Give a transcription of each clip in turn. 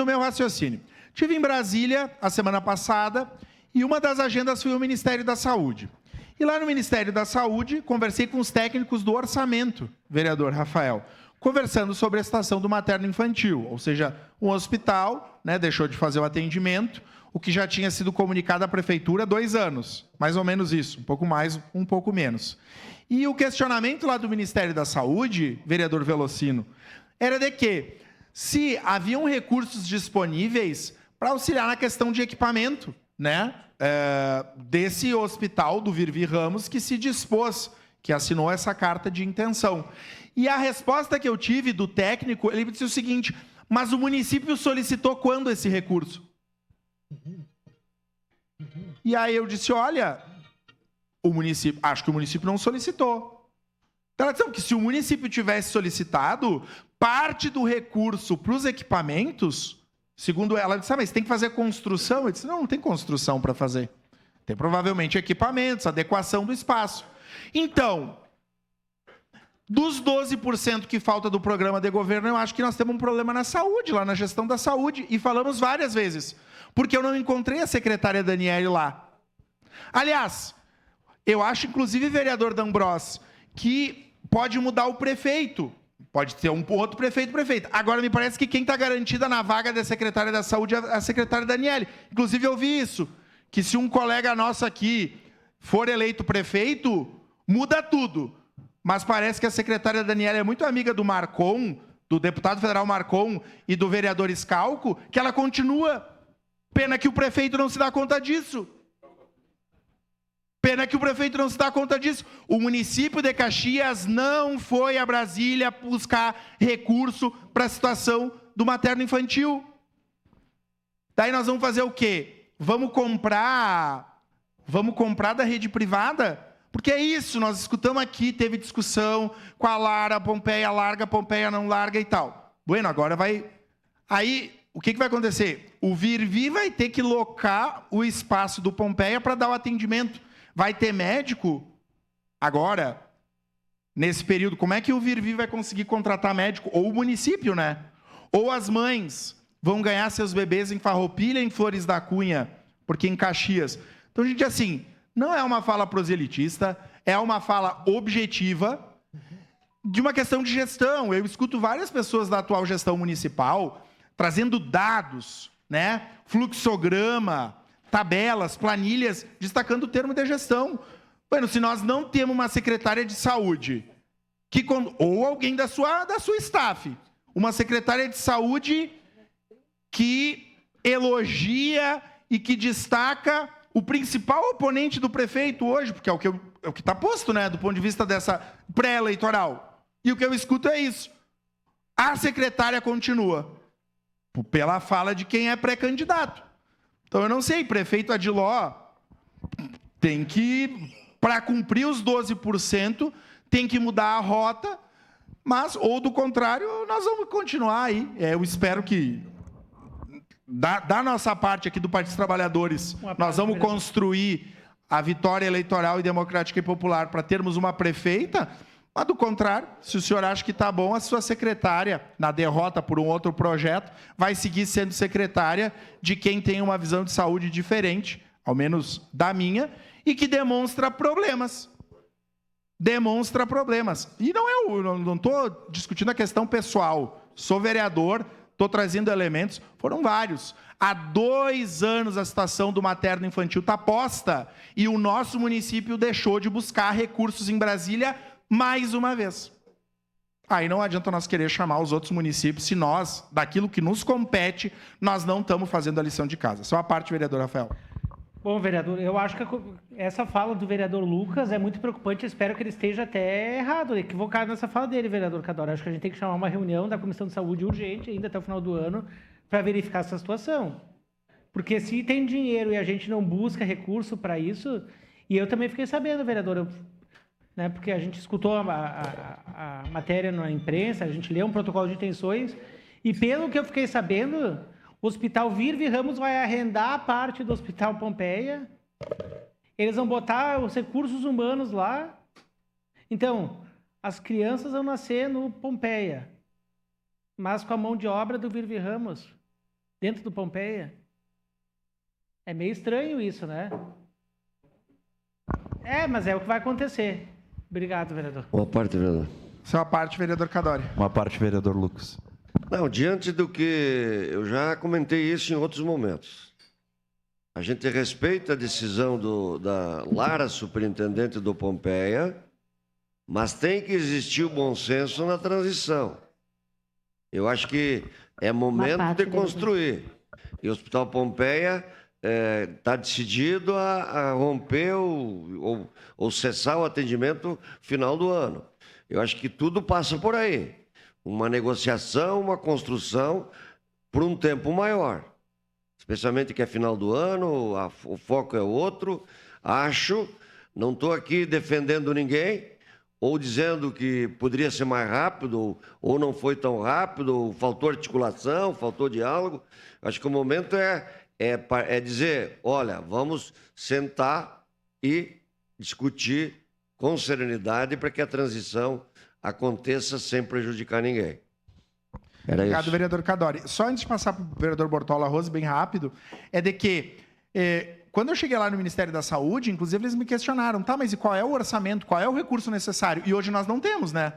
o meu raciocínio. Estive em Brasília a semana passada e uma das agendas foi o Ministério da Saúde. E lá no Ministério da Saúde, conversei com os técnicos do orçamento, vereador Rafael, conversando sobre a situação do materno-infantil, ou seja, um hospital, né, deixou de fazer o atendimento, o que já tinha sido comunicado à prefeitura há 2 anos, mais ou menos isso, um pouco mais, um pouco menos. E o questionamento lá do Ministério da Saúde, vereador Velocino, era de que se haviam recursos disponíveis para auxiliar na questão de equipamento, né, desse hospital do Virvi Ramos que se dispôs, que assinou essa carta de intenção. E a resposta que eu tive do técnico, ele disse o seguinte: mas o município solicitou quando esse recurso? E aí eu disse, olha, acho que o município não solicitou. Então, ela disse que se o município tivesse solicitado, parte do recurso para os equipamentos, segundo ela disse, mas tem que fazer construção? Eu disse, não tem construção para fazer. Tem provavelmente equipamentos, adequação do espaço. Então, dos 12% que falta do programa de governo, eu acho que nós temos um problema na saúde, lá na gestão da saúde, e falamos várias vezes, porque eu não encontrei a secretária Daniele lá. Aliás, eu acho, inclusive, vereador D'Ambrós, que pode mudar o prefeito, pode ter um outro prefeito. Agora, me parece que quem está garantida na vaga da secretária da saúde é a secretária Daniele. Inclusive, eu vi isso, que se um colega nosso aqui for eleito prefeito, muda tudo. Mas parece que a secretária Daniela é muito amiga do Marcon, do deputado federal Marcon e do vereador Scalco, que ela continua. Pena que o prefeito não se dá conta disso. O município de Caxias não foi a Brasília buscar recurso para a situação do materno-infantil. Daí nós vamos fazer o quê? Vamos comprar da rede privada? Porque é isso, nós escutamos aqui, teve discussão com a Lara, Pompeia larga, Pompeia não larga e tal. Bueno, agora vai... Aí, o que vai acontecer? O Virvi vai ter que locar o espaço do Pompeia para dar o atendimento. Vai ter médico agora, nesse período. Como é que o Virvi vai conseguir contratar médico? Ou o município, né? Ou as mães vão ganhar seus bebês em Farroupilha, em Flores da Cunha, porque em Caxias. Então, gente, assim... Não é uma fala proselitista, é uma fala objetiva de uma questão de gestão. Eu escuto várias pessoas da atual gestão municipal trazendo dados, né? Fluxograma, tabelas, planilhas, destacando o termo de gestão. Bueno, se nós não temos uma secretária de saúde, ou alguém da sua staff, uma secretária de saúde que elogia e que destaca o principal oponente do prefeito hoje, porque é o que está posto, né, do ponto de vista dessa pré-eleitoral. E o que eu escuto é isso. A secretária continua, pela fala de quem é pré-candidato. Então, eu não sei, prefeito Adiló tem que, para cumprir os 12%, tem que mudar a rota, mas, ou do contrário, nós vamos continuar aí. Eu espero que... Da nossa parte aqui do Partido dos Trabalhadores, nós vamos construir a vitória eleitoral e democrática e popular para termos uma prefeita, mas do contrário, se o senhor acha que está bom, a sua secretária, na derrota por um outro projeto, vai seguir sendo secretária de quem tem uma visão de saúde diferente, ao menos da minha, e que demonstra problemas. E não estou discutindo a questão pessoal, sou vereador, estou trazendo elementos, foram vários. Há 2 anos a situação do materno-infantil está posta e o nosso município deixou de buscar recursos em Brasília mais uma vez. Aí não adianta nós querer chamar os outros municípios se nós, daquilo que nos compete, nós não estamos fazendo a lição de casa. Só a parte, vereador Rafael. Bom, vereador, eu acho que essa fala do vereador Lucas é muito preocupante. Eu espero que ele esteja até errado, equivocado nessa fala dele, vereador Cadora. Acho que a gente tem que chamar uma reunião da Comissão de Saúde urgente, ainda até o final do ano, para verificar essa situação. Porque se tem dinheiro e a gente não busca recurso para isso... E eu também fiquei sabendo, vereador, né, porque a gente escutou a matéria na imprensa, a gente leu um protocolo de intenções, e pelo que eu fiquei sabendo... O Hospital Virvi Ramos vai arrendar a parte do Hospital Pompeia. Eles vão botar os recursos humanos lá. Então, as crianças vão nascer no Pompeia, mas com a mão de obra do Virvi Ramos. dentro do Pompeia. É meio estranho isso, né? Mas é o que vai acontecer. Obrigado, vereador. Boa parte, vereador. Sua parte, vereador Cadore. Uma parte, vereador Lucas. Não, diante do que eu já comentei isso em outros momentos. A gente respeita a decisão da Lara, superintendente do Pompeia, mas tem que existir o bom senso na transição. Eu acho que é momento de construir. E o Hospital Pompeia está decidido a romper ou cessar o atendimento final do ano. Eu acho que tudo passa por aí. Uma negociação, uma construção por um tempo maior. Especialmente que é final do ano, o foco é outro. Acho, não estou aqui defendendo ninguém, ou dizendo que poderia ser mais rápido, ou não foi tão rápido, ou faltou articulação, faltou diálogo. Acho que o momento é dizer, olha, vamos sentar e discutir com serenidade para que a transição aconteça sem prejudicar ninguém. Obrigado, vereador Cadore. Só antes de passar para o vereador Bortola Rose, bem rápido, é de que quando eu cheguei lá no Ministério da Saúde, inclusive eles me questionaram, tá, mas e qual é o orçamento, qual é o recurso necessário? E hoje nós não temos, né?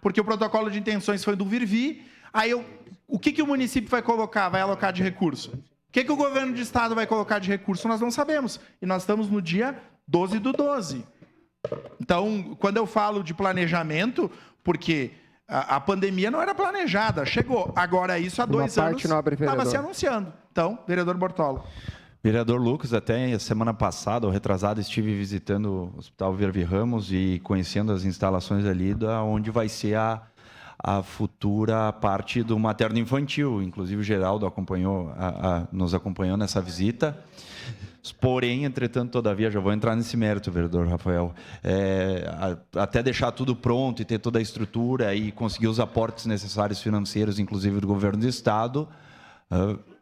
Porque o protocolo de intenções foi do Virvi, aí o que o município vai colocar, vai alocar de recurso? O que o governo de estado vai colocar de recurso? Nós não sabemos. E nós estamos no dia 12/12. Então, quando eu falo de planejamento, porque a pandemia não era planejada, chegou. Agora, isso há 2 anos estava se anunciando. Então, vereador Bortola. Vereador Lucas, até semana passada, ou retrasada, estive visitando o Hospital Virvi Ramos e conhecendo as instalações ali, onde vai ser a futura parte do materno-infantil. Inclusive, o Geraldo nos acompanhou nessa visita. Porém, entretanto, todavia, já vou entrar nesse mérito, vereador Rafael, até deixar tudo pronto e ter toda a estrutura e conseguir os aportes necessários financeiros, inclusive do governo do estado,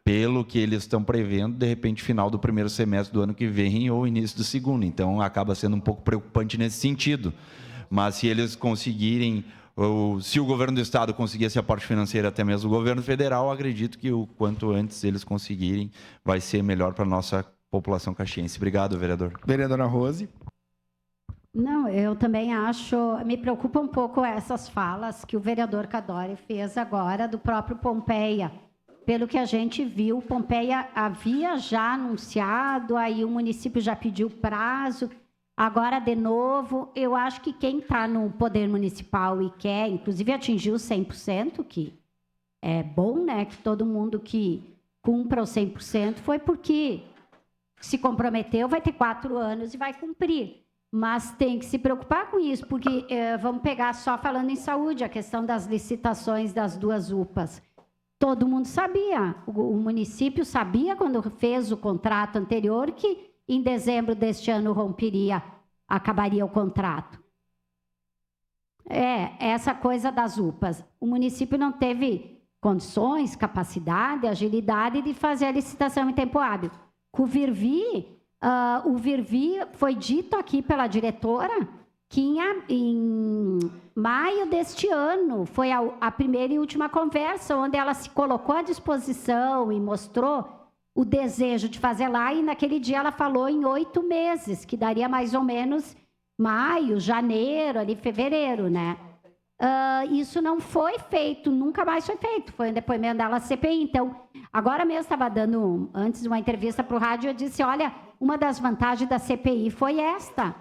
pelo que eles estão prevendo, de repente, final do primeiro semestre do ano que vem ou início do segundo. Então, acaba sendo um pouco preocupante nesse sentido. Mas se eles conseguirem, ou se o governo do estado conseguir esse aporte financeiro, até mesmo o governo federal, acredito que o quanto antes eles conseguirem, vai ser melhor para a nossa população caxiense. Obrigado, vereador. Vereadora Rose. Não, eu também acho, me preocupa um pouco essas falas que o vereador Cadore fez agora do próprio Pompeia. Pelo que a gente viu, Pompeia havia já anunciado, aí o município já pediu prazo, agora de novo, eu acho que quem está no poder municipal e quer, inclusive atingir os 100%, que é bom, né, que todo mundo que cumpra os 100%, foi porque se comprometeu, vai ter 4 anos e vai cumprir. Mas tem que se preocupar com isso, porque vamos pegar só falando em saúde, a questão das licitações das 2 UPAs. Todo mundo sabia, o município sabia quando fez o contrato anterior que em dezembro deste ano acabaria o contrato. Essa coisa das UPAs. O município não teve condições, capacidade, agilidade de fazer a licitação em tempo hábil. Com o Virvi foi dito aqui pela diretora que em maio deste ano foi a primeira e última conversa, onde ela se colocou à disposição e mostrou o desejo de fazer lá, e naquele dia ela falou em 8 meses, que daria mais ou menos maio, janeiro, ali fevereiro, né? Isso não foi feito, nunca mais foi feito, foi um depoimento dela à CPI. Então, agora mesmo estava dando, antes uma entrevista para o rádio, eu disse, olha, uma das vantagens da CPI foi esta,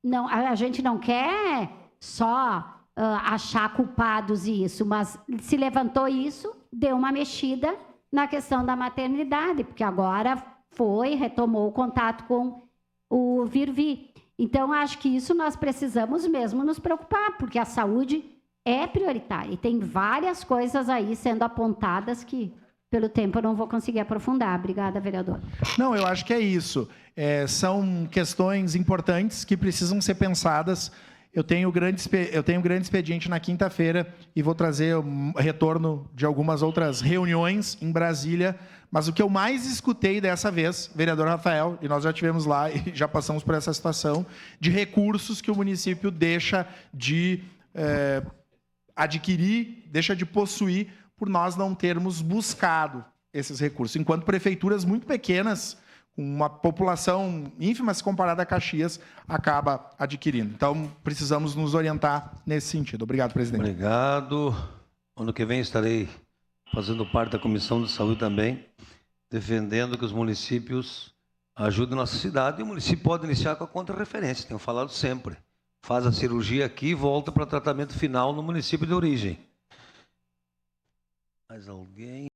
não, a gente não quer só achar culpados isso, mas se levantou isso, deu uma mexida na questão da maternidade, porque agora retomou o contato com o Virvi. Então, acho que isso nós precisamos mesmo nos preocupar, porque a saúde é prioritária. E tem várias coisas aí sendo apontadas que, pelo tempo, eu não vou conseguir aprofundar. Obrigada, vereador. Não, eu acho que é isso. São questões importantes que precisam ser pensadas. Eu tenho grande expediente na quinta-feira e vou trazer um retorno de algumas outras reuniões em Brasília. Mas o que eu mais escutei dessa vez, vereador Rafael, e nós já tivemos lá e já passamos por essa situação, de recursos que o município deixa de adquirir, deixa de possuir, por nós não termos buscado. esses recursos, enquanto prefeituras muito pequenas, com uma população ínfima se comparada a Caxias, acaba adquirindo. Então, precisamos nos orientar nesse sentido. Obrigado, presidente. Obrigado. Ano que vem estarei fazendo parte da Comissão de Saúde também, defendendo que os municípios ajudem nossa cidade. E o município pode iniciar com a contra-referência, tenho falado sempre. Faz a cirurgia aqui e volta para tratamento final no município de origem. Mais alguém?